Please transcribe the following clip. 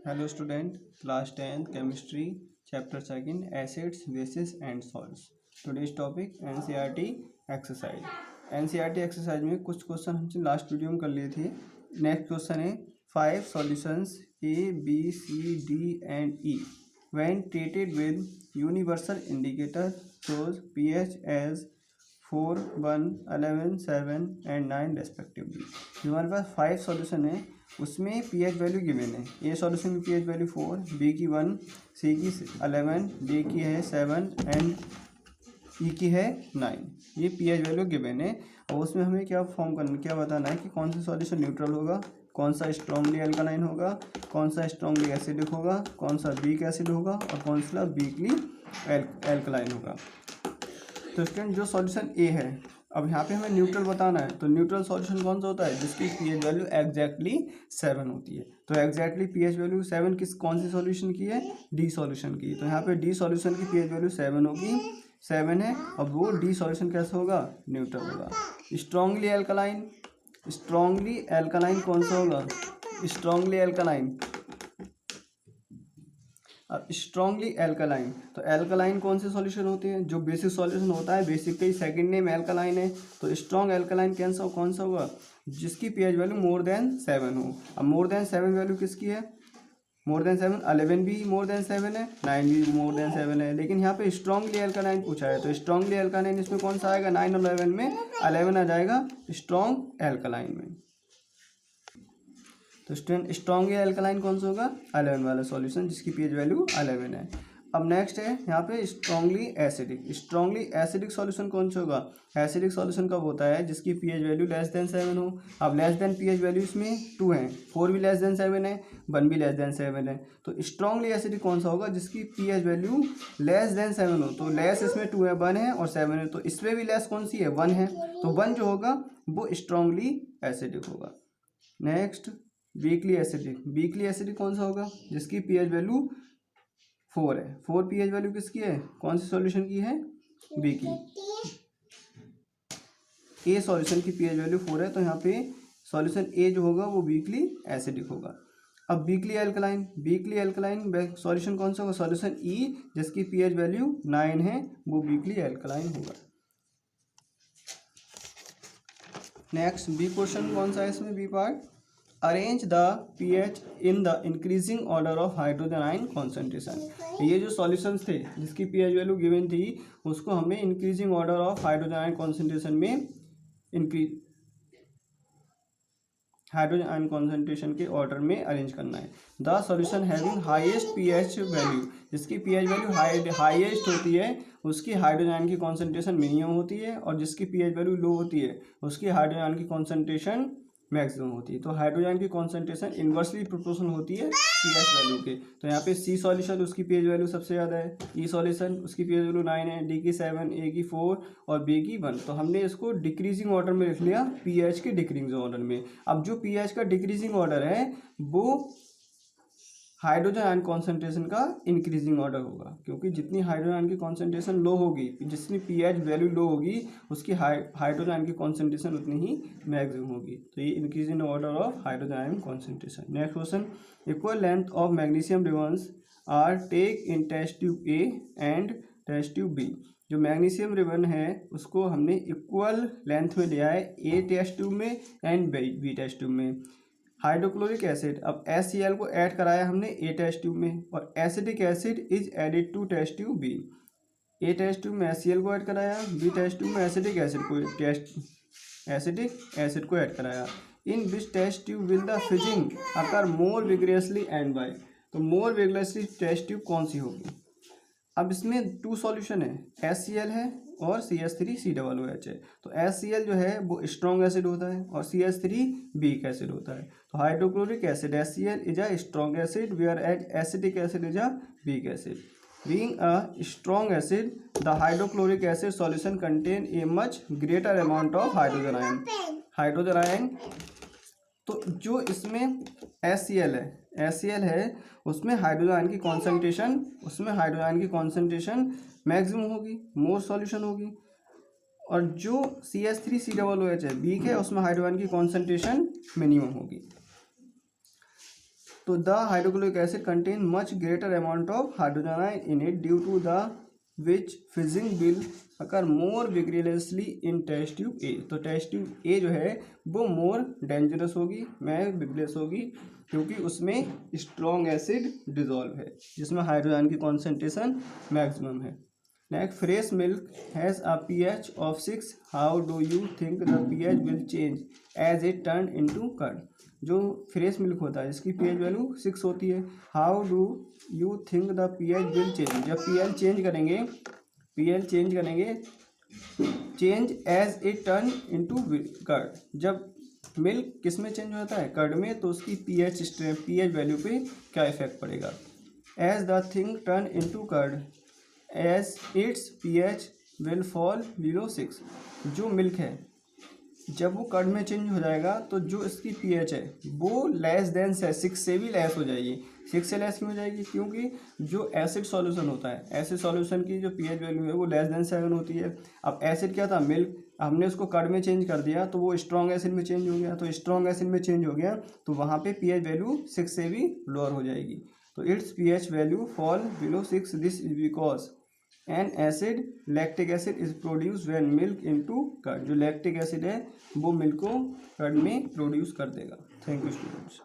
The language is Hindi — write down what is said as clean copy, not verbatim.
Hello student, class 10th chemistry chapter 2 acids, bases and salts. Today's topic NCERT exercise. NCERT exercise में कुछ क्वेश्चन हमने लास्ट वीडियो में कर लिए थे. नेक्स्ट क्वेश्चन है 5 solutions A, B, C, D and E when treated with universal indicator shows pH as 4, 1, 11, 7 and 9 respectively. जो हमारे पास 5 सॉल्यूशन है उसमें पीएच वैल्यू गिवन है. ए सॉल्यूशन में पीएच वैल्यू 4, बी की 1, सी की 11, डी की है 7 एंड ई की है 9. ये पीएच वैल्यू गिवन है और उसमें हमें क्या फॉर्म करना, क्या बताना है कि कौन सा सॉल्यूशन न्यूट्रल होगा, कौन सा स्ट्रांगली अल्कालाइन होगा, कौन सा स्ट्रांगली एसिडिक होगा, कौन सा वीक एसिड होगा और कौन सा वीकली एल्कलाइन होगा. तो स्टूडेंट जो सॉल्यूशन ए है, अब यहाँ पे हमें न्यूट्रल बताना है. तो न्यूट्रल सॉल्यूशन कौन सा होता है जिसकी पीएच वैल्यू एग्जैक्टली 7 होती है. तो एग्जैक्टली पीएच वैल्यू 7 कौन सी सॉल्यूशन की है, डी सॉल्यूशन की. तो यहाँ पे डी सॉल्यूशन की पीएच वैल्यू 7 होगी, 7 है. अब वो डी सॉल्यूशन कैसे होगा, न्यूट्रल होगा. स्ट्रांगली एल्कलाइन, स्ट्रांगली एल्कलाइन कौन सा होगा, स्ट्रांगली एल्कलाइन. अब स्ट्रांगली एल्कलाइन, तो एल्कलाइन कौन से सॉल्यूशन होते हैं, जो बेसिक सॉल्यूशन होता है, बेसिक का ही सेकंड नेम एल्कलाइन है. तो स्ट्रांग एल्कलाइन कौन सा होगा जिसकी पीएच वैल्यू मोर देन 7 हो. अब मोर देन 7 वैल्यू किसकी है, मोर देन 7, 11 भी मोर देन 7 है, 9 भी मोर देन 7 है. लेकिन यहाँ पे स्ट्रांगली एल्कलाइन पूछा है तो स्ट्रांगली एल्कलाइन इसमें कौन सा आएगा, 9 और 11 में 11 आ जाएगा स्ट्रांग एल्कलाइन में. तो स्टूडेंट स्ट्रांगली एल्कलाइन कौन सा होगा, 11 वाला सॉल्यूशन जिसकी पीएच वैल्यू 11 है. अब नेक्स्ट है यहाँ पे strongly acidic. Strongly acidic solution कौन सा होगा, एसिडिक सॉल्यूशन कब होता है जिसकी पीएच वैल्यू लेस देन 7 हो. अब लेस देन पीएच वैल्यू इसमें 2 है, 4 भी लेस देन 7 है, 1 भी लेस देन 7 है. तो स्ट्रांगली एसिडिक कौन सा होगा जिसकी पीएच वैल्यू लेस देन 7 हो. तो लेस इसमें 2 है, 1 है और 7 है. तो इसमें भी लेस कौन सी है, 1 है. तो 1 जो होगा वो स्ट्रांगली एसिडिक होगा. Next weakly acidic. Weakly acidic कौन सा होगा जिसकी पीएच वैल्यू 4 है. 4 पीएच वैल्यू किसकी है, कौन सी सॉल्यूशन की है, बी की. ए सॉल्यूशन की पीएच वैल्यू 4 है तो यहाँ पे सॉल्यूशन ए जो होगा वो वीकली एसिडिक होगा. अब weekly alkaline, weekly alkaline solution कौन सा होगा, सॉल्यूशन ई जिसकी पीएच वैल्यू 9 है वो वीकली एल्कलाइन होगा. नेक्स्ट बी क्वेश्चन कौन सा है इसमें, b part. Arrange the pH in the increasing order of hydrogen ion concentration. ये जो सॉल्यूशंस थे जिसकी पीएच वैल्यू गिवन थी उसको हमें increasing order of hydrogen ion concentration में हाइड्रोजन आयन कॉन्सेंट्रेशन के ऑर्डर में अरेंज करना है. The solution having highest pH value, जिसकी पीएच वैल्यू हाईएस्ट होती है उसकी हाइड्रोजन आयन की कॉन्सेंट्रेशन मिनिमम होती है और जिसकी पीएच वैल्यू लो होती है उसकी हाइड्रोजन आयन की कॉन्सेंट्रेशन मैक्सिमम होती है. तो हाइड्रोजन की कॉन्सेंट्रेशन इन्वर्सली प्रोपोर्शनल होती है पीएच वैल्यू के. तो यहाँ पे सी सॉल्यूशन उसकी पीएच वैल्यू सबसे ज़्यादा है, ई सॉल्यूशन उसकी पीएच वैल्यू 9 है, डी की 7, ए की 4 और बी की 1. तो हमने इसको डिक्रीजिंग ऑर्डर में लिख लिया, पीएच के डिक्रीजिंग ऑर्डर में. अब जो पीएच का डिक्रीजिंग ऑर्डर है वो हाइड्रोजन आयन कॉन्सेंट्रेशन का इंक्रीजिंग ऑर्डर होगा, क्योंकि जितनी हाइड्रोजन आयन की कॉन्सेंट्रेशन लो होगी, जितनी पीएच वैल्यू लो होगी उसकी हाइड्रोजन आयन की कॉन्सेंट्रेशन उतनी ही मैक्सिमम होगी. तो ये increasing order of hydrogen ion concentration. Next question, equal length of magnesium ribbons are take in test tube a and test tube b. जो मैग्नीशियम रिबन है उसको हमने इक्वल लेंथ में लिया है, ए टेस्ट ट्यूब में एंड बी टेस्ट ट्यूब में. हाइड्रोक्लोरिक एसिड, अब HCl को ऐड कराया हमने ए टेस्ट ट्यूब में और acidic acid is added to test tube b. A test tube में HCl को ऐड कराया, बी टेस्ट ट्यूब में एसिडिक एसिड को ऐड कराया. In which test tube will the fizzing occur more vigorously and why. तो मोर विग्रियसली टेस्ट ट्यूब कौन सी होगी. अब इसमें 2 सॉल्यूशन है, HCl है और CH3COOH है. तो HCl जो है वो स्ट्रॉन्ग एसिड होता है और CH3 वीक एसिड होता है. तो hydrochloric acid HCl is a strong acid where as acidic acid is a weak acid. Being a strong acid the hydrochloric acid solution contain a much greater amount of hydrogen ion. तो जो इसमें HCl है उसमें हाइड्रोजन आयन की कॉन्सेंट्रेशन मैक्सिमम होगी, मोर सॉल्यूशन होगी. और जो CH3COOH है वीक है उसमें हाइड्रोजन की कॉन्सेंट्रेशन मिनिमम होगी. तो the hydrochloric acid contain much greater amount of hydrogen ion in it due to the which fizzing will occur more vigorously in test tube A. तो टेस्ट ट्यूब ए जो है वो मोर डेंजरस होगी, मैं विग्रियस होगी, क्योंकि उसमें स्ट्रॉन्ग एसिड डिजॉल्व है जिसमें हाइड्रोजन की कॉन्सेंट्रेशन मैक्सिमम है। Next, fresh milk has a pH of 6, how do you think the pH will change as it turn into curd. जो फ्रेश मिल्क होता है जिसकी pH वैल्यू 6 होती है, how do you think the pH will change, जब pH चेंज करेंगे change as it turn into curd. जब मिल्क किस में चेंज होता है, कर्ड में, तो उसकी pH वैल्यू पे क्या इफेक्ट पड़ेगा। As the thing turn into curd as its pH will fall below 6। जो मिल्क है जब वो कर्ड में चेंज हो जाएगा तो जो इसकी pH है वो लेस देन 6 से भी लेस हो जाएगी। 6 से लेस क्यों हो जाएगी, क्योंकि जो एसिड सॉल्यूशन होता है, एसिड सॉल्यूशन की जो pH वैल्यू है वो लेस देन 7 होती है। अब एसिड क्या था, मिल्क, हमने उसको कर्ड में चेंज कर दिया तो वो स्ट्रॉन्ग एसिड में चेंज हो गया, तो स्ट्रॉन्ग एसिड में चेंज हो गया तो वहाँ पे pH वैल्यू 6 से भी लोअर हो जाएगी। तो its pH value fall below 6, this is because an acid lactic acid is produce when milk into curd. जो लैक्टिक एसिड है वो मिल्क को कर्ड में प्रोड्यूस कर देगा। Thank you students.